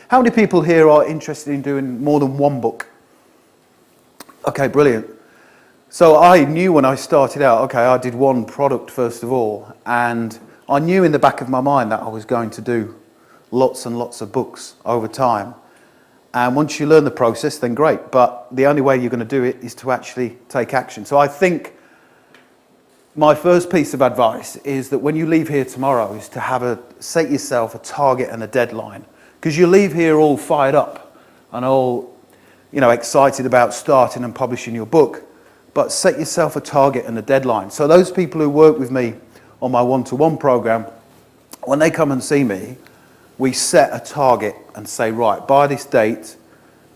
How many people here are interested in doing more than one book? Okay, brilliant. So I knew when I started out, okay, I did one product first of all, and I knew in the back of my mind that I was going to do lots and lots of books over time. And once you learn the process, then great. But the only way you're going to do it is to actually take action. So I think my first piece of advice is that when you leave here tomorrow is to set yourself a target and a deadline. Because you leave here all fired up and all, excited about starting and publishing your book. But set yourself a target and a deadline. So those people who work with me on my one-to-one program, when they come and see me, we set a target and say, right, by this date,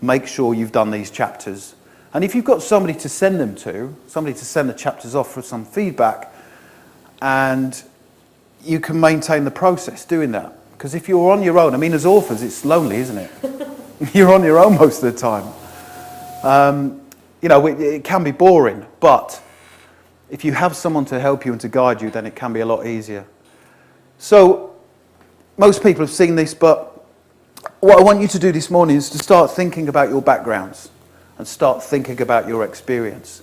make sure you've done these chapters. And if you've got somebody to send them to, somebody to send the chapters off for some feedback, and you can maintain the process doing that. Because if you're on your own, as authors, it's lonely, isn't it? You're on your own most of the time. It can be boring, but if you have someone to help you and to guide you, then it can be a lot easier. So, most people have seen this, but what I want you to do this morning is to start thinking about your backgrounds and start thinking about your experience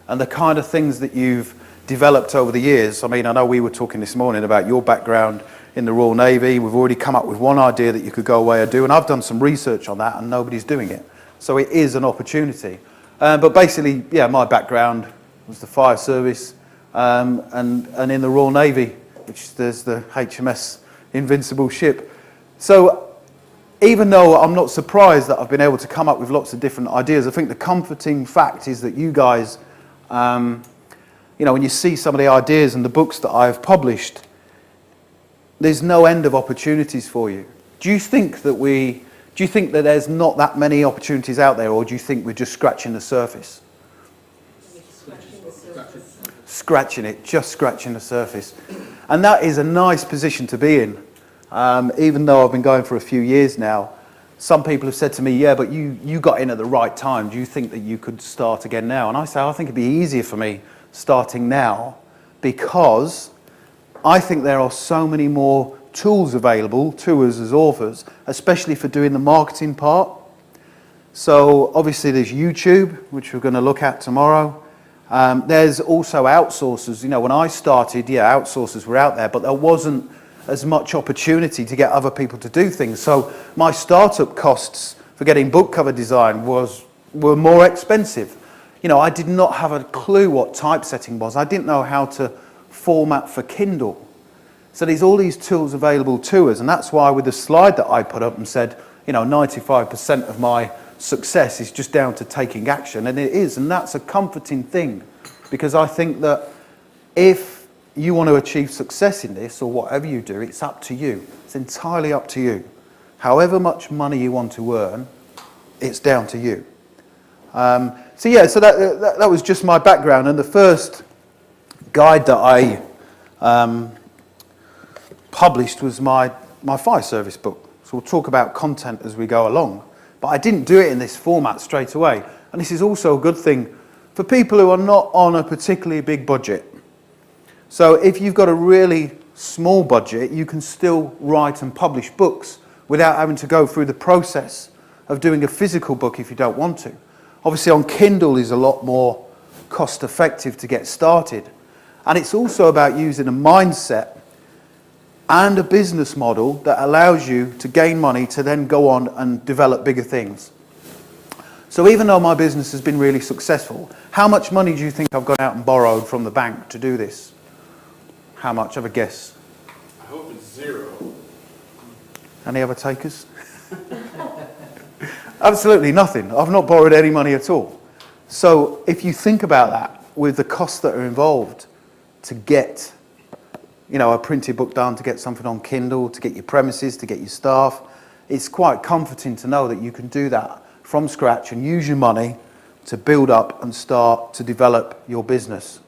and the kind of things that you've developed over the years. I know we were talking this morning about your background in the Royal Navy. We've already come up with one idea that you could go away and do, and I've done some research on that and nobody's doing it. So it is an opportunity. But basically, my background was the fire service and in the Royal Navy, which there's the HMS Invincible ship. So even though I'm not surprised that I've been able to come up with lots of different ideas, I think the comforting fact is that you guys, when you see some of the ideas and the books that I've published, there's no end of opportunities for you. Do you think that there's not that many opportunities out there, or do you think we're just scratching the surface? Scratching the surface. And that is a nice position to be in. Even though I've been going for a few years now, some people have said to me, yeah, but you got in at the right time. Do you think that you could start again now? And I say, I think it'd be easier for me starting now because I think there are so many more tools available to us as authors, especially for doing the marketing part. So obviously there's YouTube, which we're going to look at tomorrow. There's also outsourcers. When I started, outsourcers were out there, but there wasn't as much opportunity to get other people to do things. So my startup costs for getting book cover design were more expensive. I did not have a clue what typesetting was. I didn't know how to format for Kindle. So there's all these tools available to us, and that's why with the slide that I put up and said, 95% of my success is just down to taking action, and it is, and that's a comforting thing, because I think that if you want to achieve success in this, or whatever you do, it's up to you. It's entirely up to you. However much money you want to earn, it's down to you. So that was just my background, and the first guide that I published was my fire service book. So we'll talk about content as we go along. But I didn't do it in this format straight away. And this is also a good thing for people who are not on a particularly big budget. So if you've got a really small budget, you can still write and publish books without having to go through the process of doing a physical book if you don't want to. Obviously on Kindle is a lot more cost effective to get started. And it's also about using a mindset and a business model that allows you to gain money to then go on and develop bigger things. So even though my business has been really successful, how much money do you think I've gone out and borrowed from the bank to do this? How much? Have a guess. I hope it's zero. Any other takers? Absolutely nothing. I've not borrowed any money at all. So if you think about that, with the costs that are involved to get a printed book done, to get something on Kindle, to get your premises, to get your staff, it's quite comforting to know that you can do that from scratch and use your money to build up and start to develop your business.